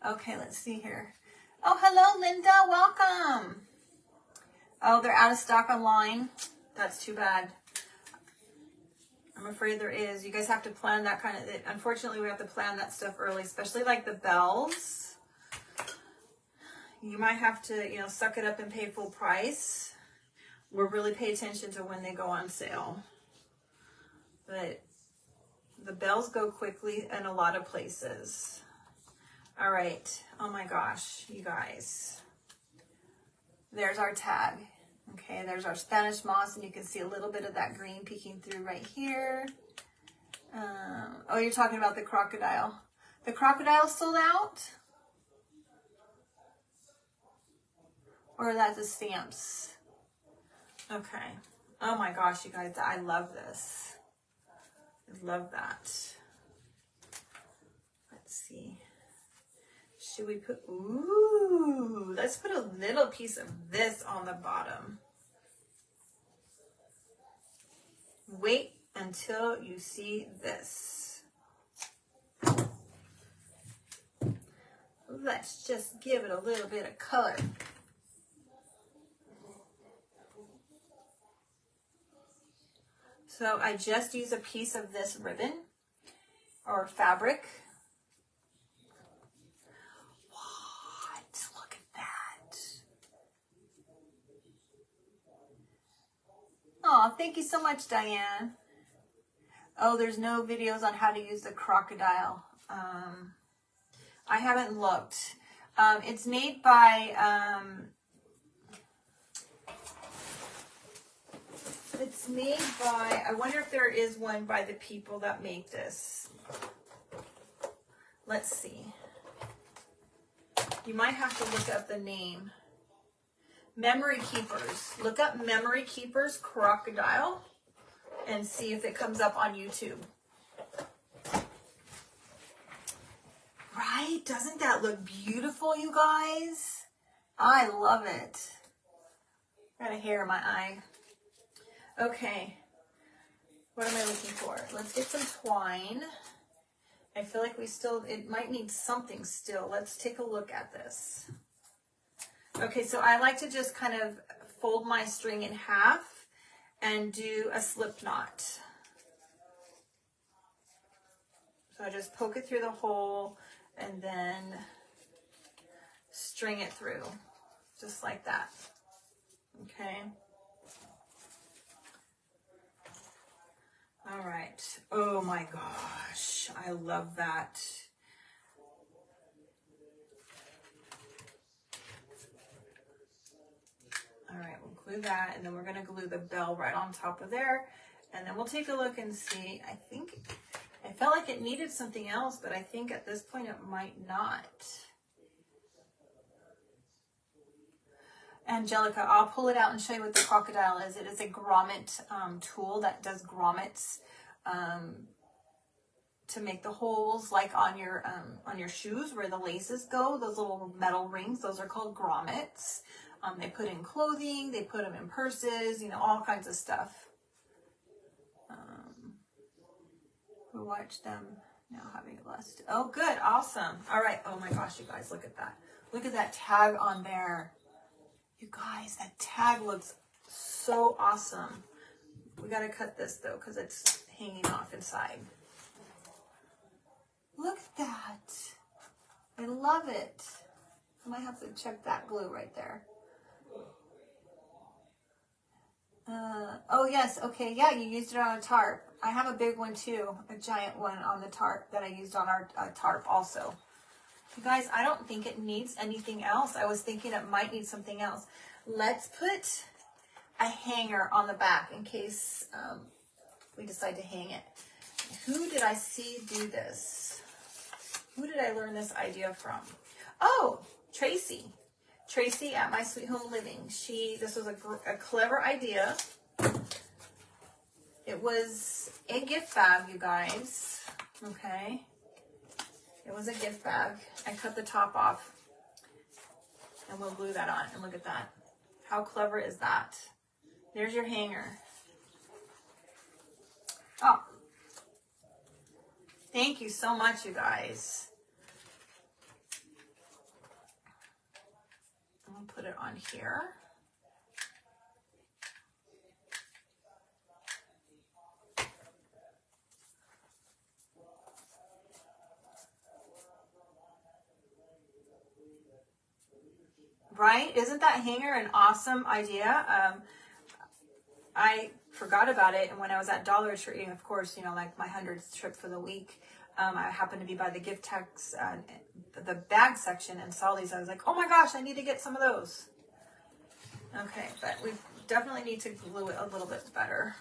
S1: Okay, let's see here. Oh, hello, Linda, welcome. Oh, they're out of stock online. That's too bad. I'm afraid there is. You guys have to plan that kind of, unfortunately we have to plan that stuff early, especially like the bells. You might have to, you know, suck it up and pay full price, or really pay attention to when they go on sale. But the bells go quickly in a lot of places. All right. Oh my gosh, you guys. There's our tag. Okay, there's our Spanish moss, and you can see a little bit of that green peeking through right here. Oh, you're talking about the crocodile. The crocodile sold out? Or that's the stamps? Okay. Oh my gosh, you guys, I love this. I love that. Let's see. Should we put, ooh, let's put a little piece of this on the bottom. Wait until you see this. Let's just give it a little bit of color. So I just use a piece of this ribbon or fabric. What? Look at that. Oh, thank you so much, Diane. Oh, there's no videos on how to use the crocodile. I haven't looked. It's made by, I wonder if there is one by the people that make this. Let's see. You might have to look up the name. Memory Keepers. Look up Memory Keepers Crocodile and see if it comes up on YouTube. Right? Doesn't that look beautiful, you guys? I love it. Got a hair in my eye. Okay. What am I looking for? Let's get some twine. I feel like it might need something still. Let's take a look at this. Okay, so I like to just kind of fold my string in half and do a slip knot. So I just poke it through the hole and then string it through, just like that. Okay. All right. Oh my gosh, I love that. All right, we'll glue that, and then we're gonna glue the bell right on top of there, and then we'll take a look and see. I felt like it needed something else, but I think at this point it might not. Angelica, I'll pull it out and show you what the crocodile is. It is a grommet tool that does grommets to make the holes like on your shoes where the laces go, those little metal rings, those are called grommets. They put in clothing, they put them in purses, all kinds of stuff. We watch them now having lust. Oh, good. Awesome. All right. Oh my gosh, you guys, look at that. Look at that tag on there. You guys, that tag looks so awesome. We got to cut this though, because it's hanging off inside. Look at that. I love it. I might have to check that glue right there. Oh yes, okay, yeah, you used it on a tarp. I have a big one too, a giant one on the tarp that I used on our tarp also. You guys, I don't think it needs anything else. I was thinking it might need something else. Let's put a hanger on the back in case we decide to hang it. Who did I see do this? Who did I learn this idea from? Oh, Tracy. Tracy at My Sweet Home Living. This was a clever idea. It was a gift bag, you guys. Okay. It was a gift bag. I cut the top off and we'll glue that on. And look at that. How clever is that? There's your hanger. Oh. Thank you so much, you guys. I'll put it on here. Right? Isn't that hanger an awesome idea? I forgot about it, and when I was at Dollar Tree, of course, like my 100th trip for the week, I happened to be by the gift tags, the bag section, and saw these. I was like, oh my gosh, I need to get some of those. Okay, but we definitely need to glue it a little bit better.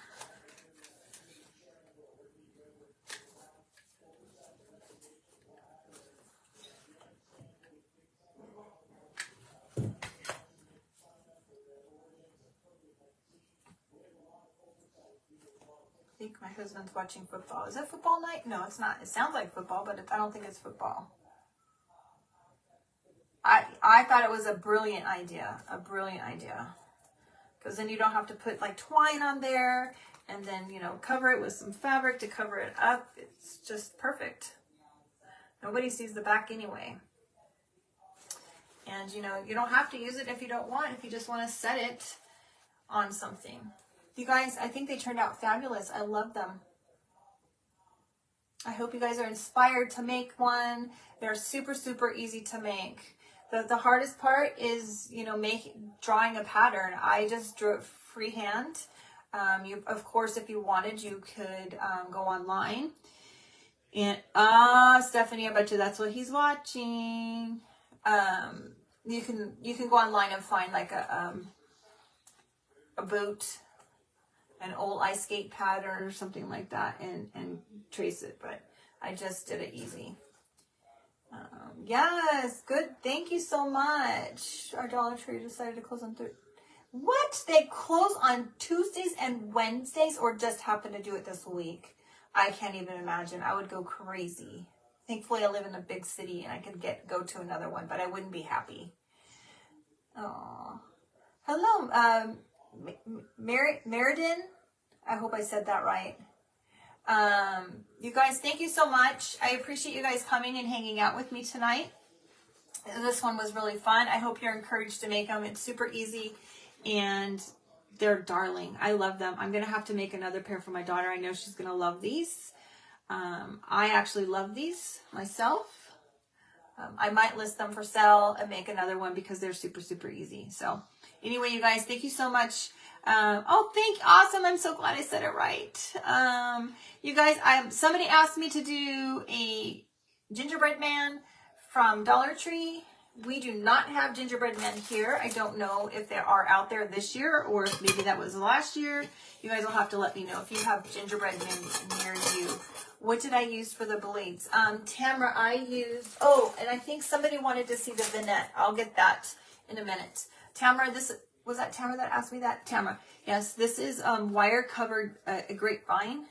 S1: I think my husband's watching football. Is it football night? No, it's not. It sounds like football, but I don't think it's football. I thought it was a brilliant idea. Because then you don't have to put like twine on there and then, you know, cover it with some fabric to cover it up. It's just perfect. Nobody sees the back anyway. And, you know, you don't have to use it if you don't want, if you just want to set it on something. You guys, I think they turned out fabulous. I love them. I hope you guys are inspired to make one. They're super, super easy to make. The hardest part is, you know, drawing a pattern. I just drew it freehand. You, of course, if you wanted, you could go online. And Stephanie, I bet you that's what he's watching. You can go online and find like a boat, an old ice skate pattern or something like that, and trace it. But I just did it easy. Yes, good. Thank you so much. Our Dollar Tree decided to close on Thursday. What? They close on Tuesdays and Wednesdays, or just happen to do it this week? I can't even imagine. I would go crazy. Thankfully, I live in a big city and I could go to another one, but I wouldn't be happy. Oh, hello, Meriden. I hope I said that right. You guys, thank you so much. I appreciate you guys coming and hanging out with me tonight. This one was really fun. I hope you're encouraged to make them. It's super easy and they're darling. I love them. I'm going to have to make another pair for my daughter. I know she's going to love these. I actually love these myself. I might list them for sale and make another one because they're super, super easy. So anyway, you guys, thank you so much. Awesome. I'm so glad I said it right. You guys, somebody asked me to do a gingerbread man from Dollar Tree. We do not have gingerbread men here. I don't know if they are out there this year or if maybe that was last year. You guys will have to let me know if you have gingerbread men near you. What did I use for the blades? Tamara, I used, and I think somebody wanted to see the vignette. I'll get that in a minute. Tamara, was that Tamara that asked me that? Tamara, yes, this is wire covered grapevine.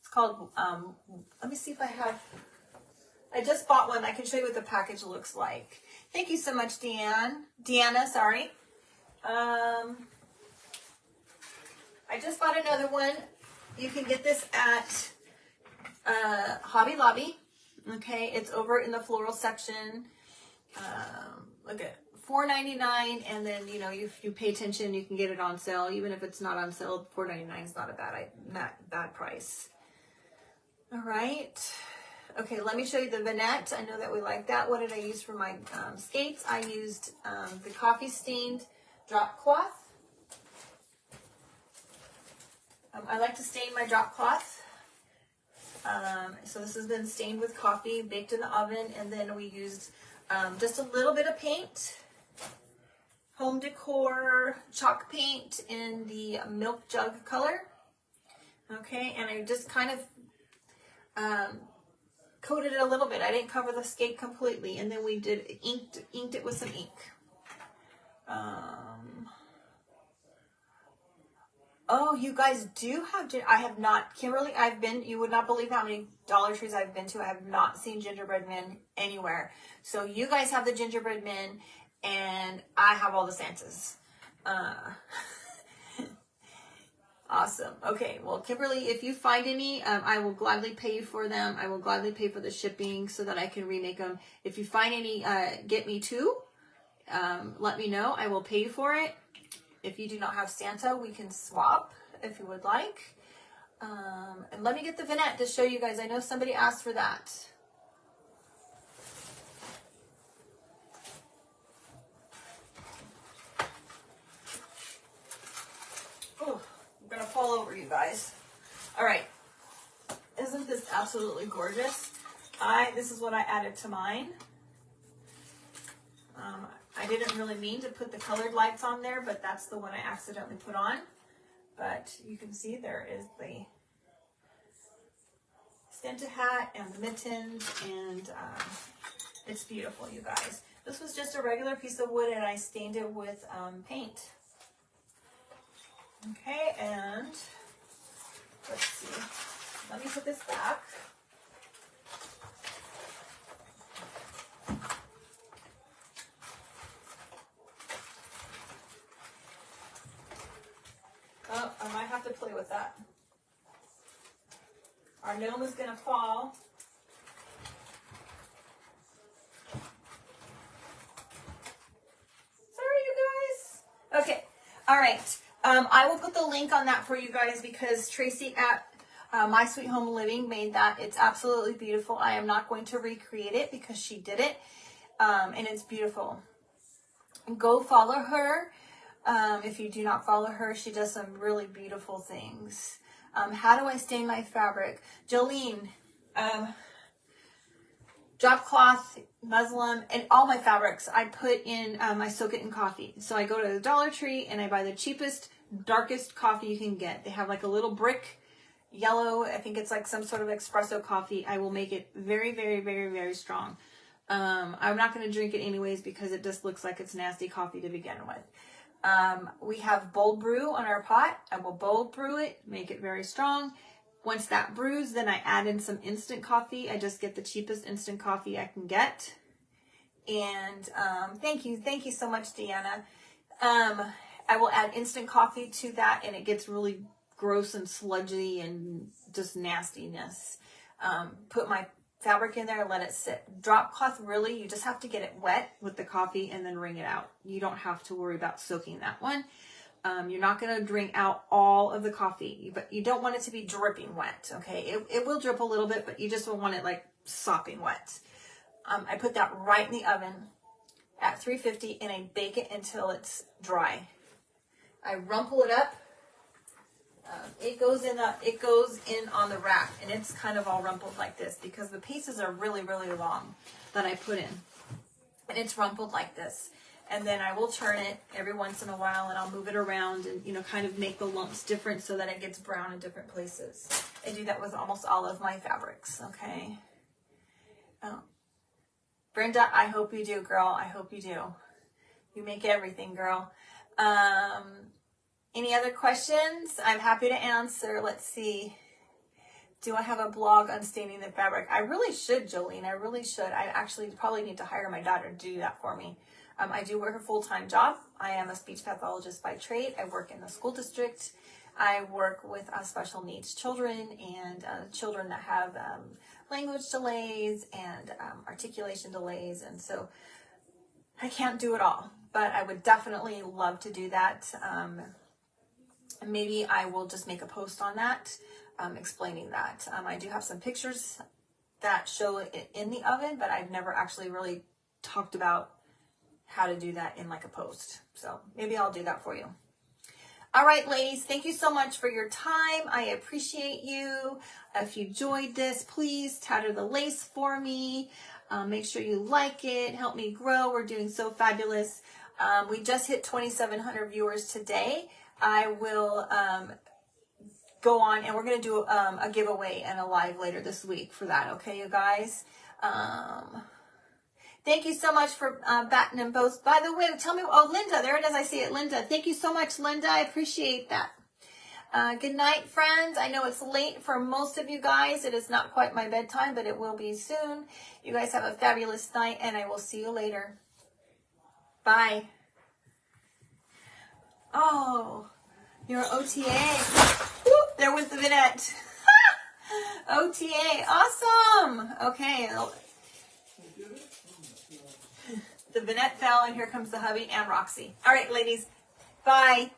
S1: It's called, let me see if I have, I just bought one. I can show you what the package looks like. Thank you so much, Deanna, sorry. I just bought another one. You can get this at Hobby Lobby. Okay, it's over in the floral section. Look at $4.99, and then if you pay attention, you can get it on sale. Even if it's not on sale, $4.99 is not a bad price. All right. Okay, let me show you the vignette. I know that we like that. What did I use for my skates? I used the coffee stained drop cloth. I like to stain my drop cloth. So this has been stained with coffee, baked in the oven, and then we used just a little bit of paint, home decor chalk paint in the milk jug color. Okay, and I just kind of coated it a little bit. I didn't cover the skate completely, and then we inked it with some ink. Oh, you guys do have, I have not, Kimberly, you would not believe how many Dollar Trees I've been to. I have not seen gingerbread men anywhere. So you guys have the gingerbread men, and I have all the Santas. Awesome. Okay, well, Kimberly, if you find any, I will gladly pay you for them. I will gladly pay for the shipping so that I can remake them. If you find any, get me two. Let me know. I will pay you for it. If you do not have Santa, we can swap if you would like. And let me get the vignette to show you guys. I know somebody asked for that. Oh, I'm going to fall over, you guys. All right. Isn't this absolutely gorgeous? This is what I added to mine. I didn't really mean to put the colored lights on there, but that's the one I accidentally put on. But you can see there is the Santa hat and the mittens, and it's beautiful, you guys. This was just a regular piece of wood, and I stained it with paint. Okay, and let's see. Let me put this back. Oh, I might have to play with that. Our gnome is going to fall. Sorry, you guys. Okay. All right. I will put the link on that for you guys because Tracy at My Sweet Home Living made that. It's absolutely beautiful. I am not going to recreate it because she did it. And it's beautiful. Go follow her. If you do not follow her, she does some really beautiful things. How do I stain my fabric? Jolene, drop cloth, muslin, and all my fabrics I put in, I soak it in coffee. So I go to the Dollar Tree and I buy the cheapest, darkest coffee you can get. They have like a little brick yellow. I think it's like some sort of espresso coffee. I will make it very, very, very, very strong. I'm not going to drink it anyways because it just looks like it's nasty coffee to begin with. We have bold brew on our pot. I will bold brew it, make it very strong. Once that brews, then I add in some instant coffee. I just get the cheapest instant coffee I can get. And thank you so much, Deanna. I will add instant coffee to that, and it gets really gross and sludgy and just nastiness. Put my fabric in there, let it sit. Drop cloth, really, you just have to get it wet with the coffee and then wring it out. You don't have to worry about soaking that one. You're not going to drink out all of the coffee, but you don't want it to be dripping wet, okay? It will drip a little bit, but you just don't want it like sopping wet. I put that right in the oven at 350 and I bake it until it's dry. I rumple it up. It goes in on the rack, and it's kind of all rumpled like this because the pieces are really, really long that I put in, and it's rumpled like this. And then I will turn it every once in a while, and I'll move it around and, you know, kind of make the lumps different so that it gets brown in different places. I do that with almost all of my fabrics. Okay. Oh. Brenda, I hope you do, girl. I hope you do. You make everything, girl. Any other questions? I'm happy to answer. Let's see. Do I have a blog on staining the fabric? I really should, Jolene. I really should. I actually probably need to hire my daughter to do that for me. I do work a full-time job. I am a speech pathologist by trade. I work in the school district. I work with special needs children and children that have language delays and articulation delays. And so I can't do it all, but I would definitely love to do that. Maybe I will just make a post on that, explaining that. I do have some pictures that show it in the oven, but I've never actually really talked about how to do that in like a post. So maybe I'll do that for you. All right, ladies, thank you so much for your time. I appreciate you. If you enjoyed this, please tatter the lace for me. Make sure you like it. Help me grow. We're doing so fabulous. We just hit 2,700 viewers today. I will go on, and we're going to do a giveaway and a live later this week for that. Okay, you guys? Thank you so much for batting them both. By the way, tell me, oh, Linda, there it is. I see it, Linda. Thank you so much, Linda. I appreciate that. Good night, friends. I know it's late for most of you guys. It is not quite my bedtime, but it will be soon. You guys have a fabulous night, and I will see you later. Bye. Oh, you're OTA. Whoop, there was the vignette. OTA, awesome. Okay. The vignette fell, and here comes the hubby and Roxy. All right, ladies. Bye.